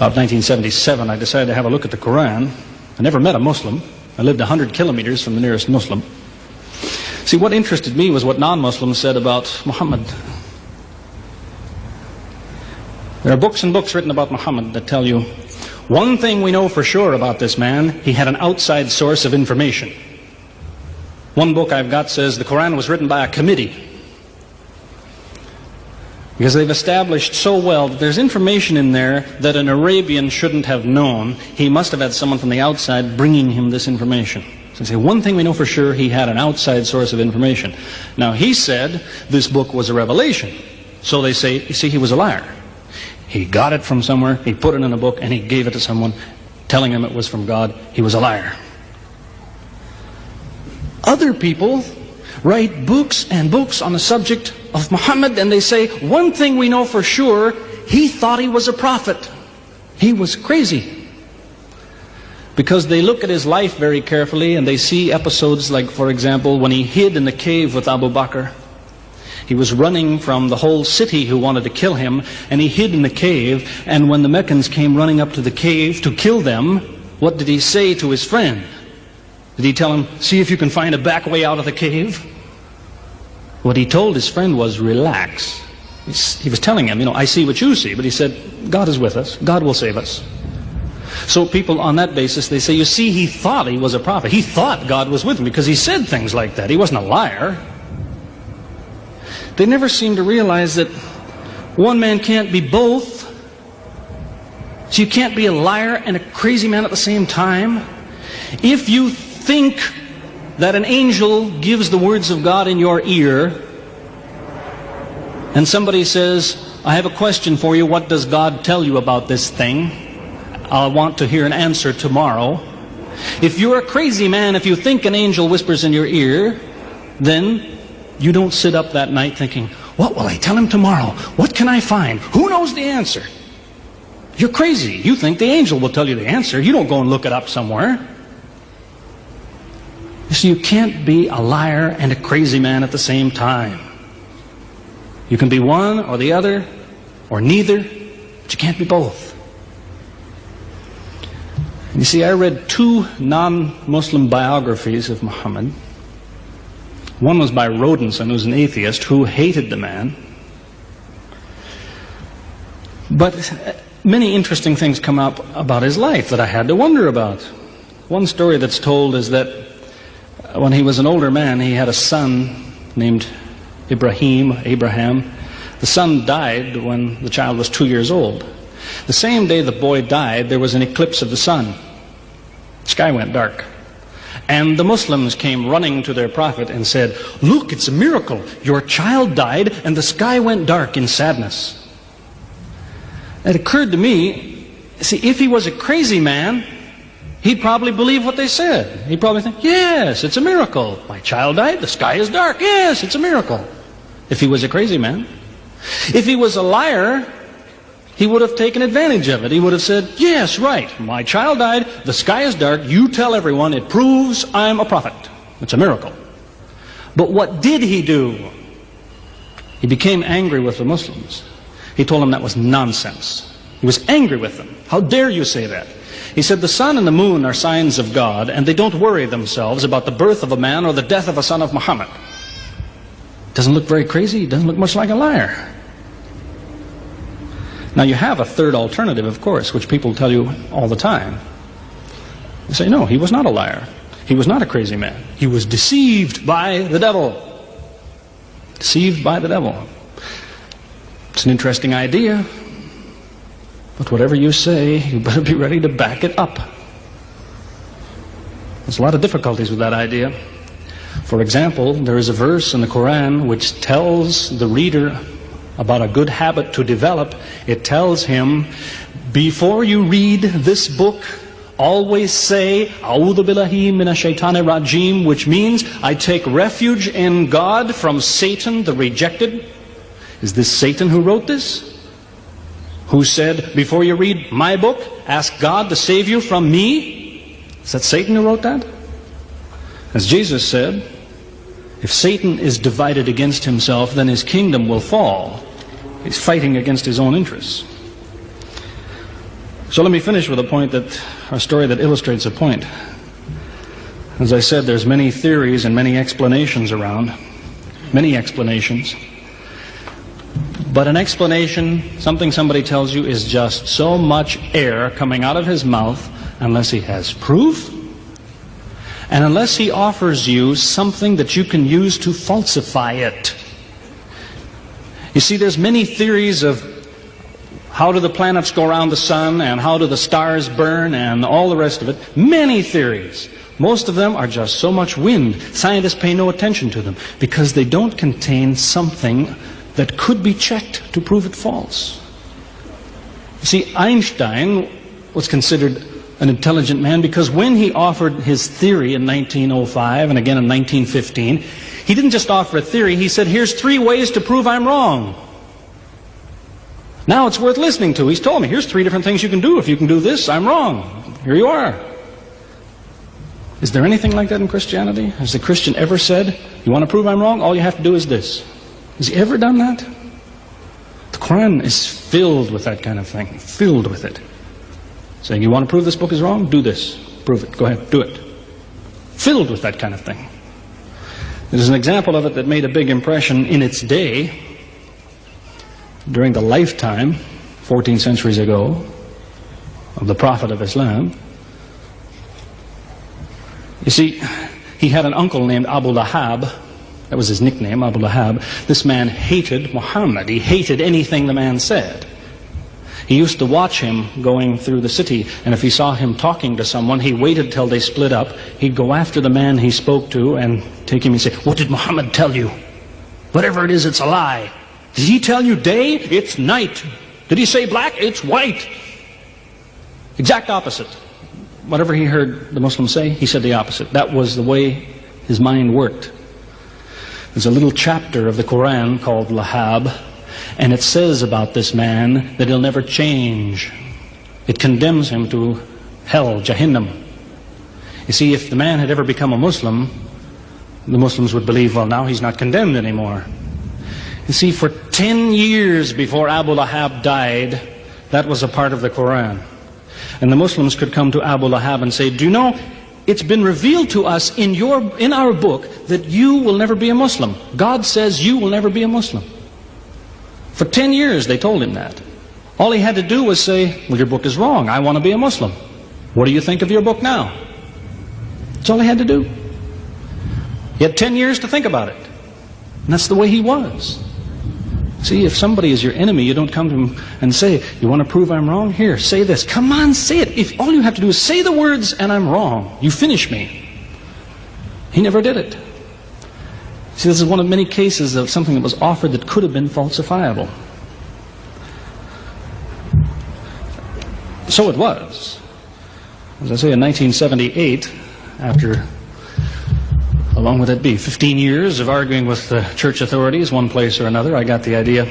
About 1977, I decided to have a look at the Quran. I never met a Muslim. I lived 100 kilometers from the nearest Muslim. See, what interested me was what non-Muslims said about Muhammad. There are books and books written about Muhammad that tell you, one thing we know for sure about this man, he had an outside source of information. One book I've got says the Quran was written by a committee, because they've established so well that there's information in there that an Arabian shouldn't have known. He must have had someone from the outside bringing him this information. So they say, one thing we know for sure, he had an outside source of information. Now, he said this book was a revelation. So they say, you see, he was a liar. He got it from somewhere, he put it in a book, and he gave it to someone, telling him it was from God. He was a liar. Other people write books and books on the subject of Muhammad, and they say, one thing we know for sure, he thought he was a prophet. He was crazy. Because they look at his life very carefully, and they see episodes like, for example, when he hid in the cave with Abu Bakr. He was running from the whole city who wanted to kill him, and he hid in the cave, and when the Meccans came running up to the cave to kill them, what did he say to his friend? Did he tell him, see if you can find a back way out of the cave? What he told his friend was, relax. He was telling him, I see what you see, but he said, God is with us. God will save us. So people on that basis, they say, you see, he thought he was a prophet. He thought God was with him because he said things like that. He wasn't a liar. They never seem to realize that one man can't be both. So you can't be a liar and a crazy man at the same time. If you think that an angel gives the words of God in your ear, and somebody says, I have a question for you, what does God tell you about this thing? I want to hear an answer tomorrow. If you're a crazy man, if you think an angel whispers in your ear, then you don't sit up that night thinking, what will I tell him tomorrow? What can I find? Who knows the answer? You're crazy. You think the angel will tell you the answer. You don't go and look it up somewhere. So you can't be a liar and a crazy man at the same time. You can be one or the other, or neither, but you can't be both. And you see, I read 2 non-Muslim biographies of Muhammad. One was by Rodenson, who's an atheist, who hated the man. But many interesting things come up about his life that I had to wonder about. One story that's told is that when he was an older man, he had a son named Abraham. The son died when the child was 2 years old. The same day the boy died, there was an eclipse of the sun. The sky went dark. And the Muslims came running to their prophet and said, look, it's a miracle. Your child died and the sky went dark in sadness. It occurred to me, see, if he was a crazy man, he'd probably believe what they said. He'd probably think, yes, it's a miracle. My child died, the sky is dark. Yes, it's a miracle. If he was a crazy man. If he was a liar, he would have taken advantage of it. He would have said, yes, right, my child died, the sky is dark, you tell everyone, it proves I'm a prophet. It's a miracle. But what did he do? He became angry with the Muslims. He told them that was nonsense. He was angry with them. How dare you say that? He said, the sun and the moon are signs of God, and they don't worry themselves about the birth of a man or the death of a son of Muhammad. Doesn't look very crazy. Doesn't look much like a liar. Now you have a third alternative, of course, which people tell you all the time. They say, no, he was not a liar. He was not a crazy man. He was deceived by the devil. Deceived by the devil. It's an interesting idea. But whatever you say, you better be ready to back it up. There's a lot of difficulties with that idea. For example, there is a verse in the Quran which tells the reader about a good habit to develop. It tells him, before you read this book, always say, A'udhu billahi minash shaitanir rajim, which means, I take refuge in God from Satan the rejected. Is this Satan who wrote this? Who said, before you read my book, ask God to save you from me? Is that Satan who wrote that? As Jesus said, if Satan is divided against himself, then his kingdom will fall. He's fighting against his own interests. So let me finish with a story that illustrates a point. As I said, there's many theories and many explanations around. Many explanations. But an explanation, something somebody tells you, is just so much air coming out of his mouth unless he has proof and unless he offers you something that you can use to falsify it. You see, there's many theories of how do the planets go around the sun and how do the stars burn and all the rest of it. Many theories. Most of them are just so much wind. Scientists pay no attention to them because they don't contain something that could be checked to prove it false. You see, Einstein was considered an intelligent man because when he offered his theory in 1905 and again in 1915, he didn't just offer a theory, he said, here's 3 ways to prove I'm wrong. Now it's worth listening to. He's told me, here's 3 different things you can do. If you can do this, I'm wrong. Here you are. Is there anything like that in Christianity? Has the Christian ever said, you want to prove I'm wrong? All you have to do is this. Has he ever done that? The Quran is filled with that kind of thing. Filled with it. Saying, you want to prove this book is wrong? Do this. Prove it. Go ahead. Do it. Filled with that kind of thing. There's an example of it that made a big impression in its day, during the lifetime, 14 centuries ago, of the Prophet of Islam. You see, he had an uncle named Abu Lahab. That was his nickname, Abu Lahab. This man hated Muhammad. He hated anything the man said. He used to watch him going through the city, and if he saw him talking to someone, he waited till they split up. He'd go after the man he spoke to and take him and say, what did Muhammad tell you? Whatever it is, it's a lie. Did he tell you day? It's night. Did he say black? It's white. Exact opposite. Whatever he heard the Muslims say, he said the opposite. That was the way his mind worked. There's a little chapter of the Quran called Lahab, and it says about this man that he'll never change. It condemns him to hell, Jahannam. You see, if the man had ever become a Muslim, the Muslims would believe, well, now he's not condemned anymore. You see, for 10 years before Abu Lahab died, that was a part of the Quran. And the Muslims could come to Abu Lahab and say, do you know, it's been revealed to us in our book that you will never be a Muslim. God says you will never be a Muslim. For 10 years they told him that. All he had to do was say, well, your book is wrong. I want to be a Muslim. What do you think of your book now? That's all he had to do. He had 10 years to think about it. And that's the way he was. See, if somebody is your enemy, you don't come to him and say, you want to prove I'm wrong? Here, say this. Come on, say it. If all you have to do is say the words and I'm wrong, you finish me. He never did it. See, this is one of many cases of something that was offered that could have been falsifiable. So it was. As I say, in 1978, after, how long would that be? 15 years of arguing with the church authorities, one place or another, I got the idea,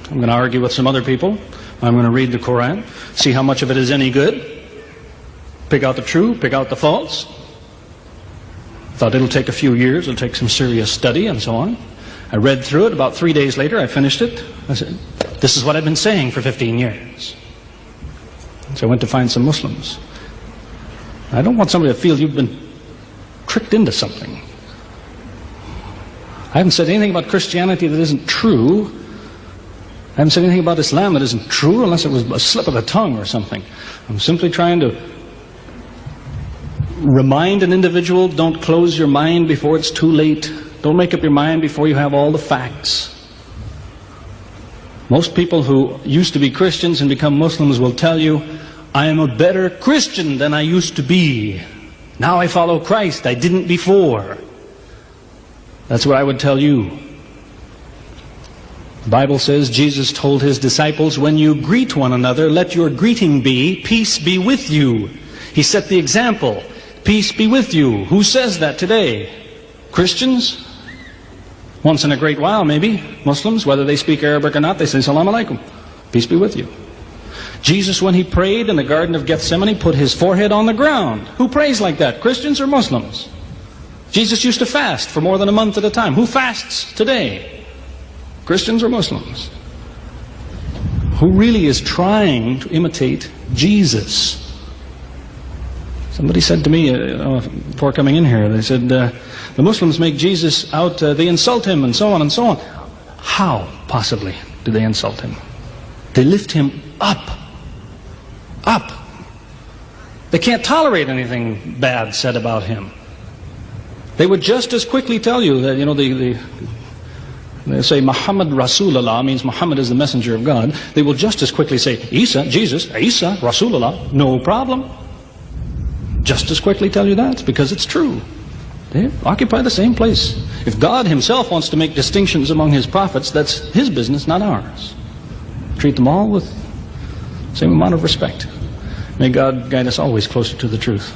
I'm going to argue with some other people. I'm going to read the Quran, see how much of it is any good, pick out the true, pick out the false. Thought it'll take a few years, it'll take some serious study and so on. I read through it. About 3 days later, I finished it. I said, this is what I've been saying for 15 years. So I went to find some Muslims. I don't want somebody to feel you've been tricked into something. I haven't said anything about Christianity that isn't true. I haven't said anything about Islam that isn't true, unless it was a slip of the tongue or something. I'm simply trying to remind an individual, don't close your mind before it's too late. Don't make up your mind before you have all the facts. Most people who used to be Christians and become Muslims will tell you, I am a better Christian than I used to be. Now I follow Christ. I didn't before. That's what I would tell you. The Bible says Jesus told his disciples, when you greet one another, let your greeting be, peace be with you. He set the example. Peace be with you. Who says that today? Christians? Once in a great while, maybe. Muslims, whether they speak Arabic or not, they say, Salam alaikum. Peace be with you. Jesus, when he prayed in the Garden of Gethsemane, put his forehead on the ground. Who prays like that? Christians or Muslims? Jesus used to fast for more than a month at a time. Who fasts today? Christians or Muslims? Who really is trying to imitate Jesus. Somebody said to me before coming in here, they said, the Muslims make Jesus out, they insult him and so on and so on. How, possibly, do they insult him? They lift him up. Up. They can't tolerate anything bad said about him. They would just as quickly tell you that, they say Muhammad Rasulullah means Muhammad is the messenger of God. They will just as quickly say Isa, Jesus, Isa, Rasulullah, no problem. Just as quickly tell you that because it's true. They occupy the same place. If God himself wants to make distinctions among his prophets, that's his business, not ours. Treat them all with the same amount of respect. May God guide us always closer to the truth.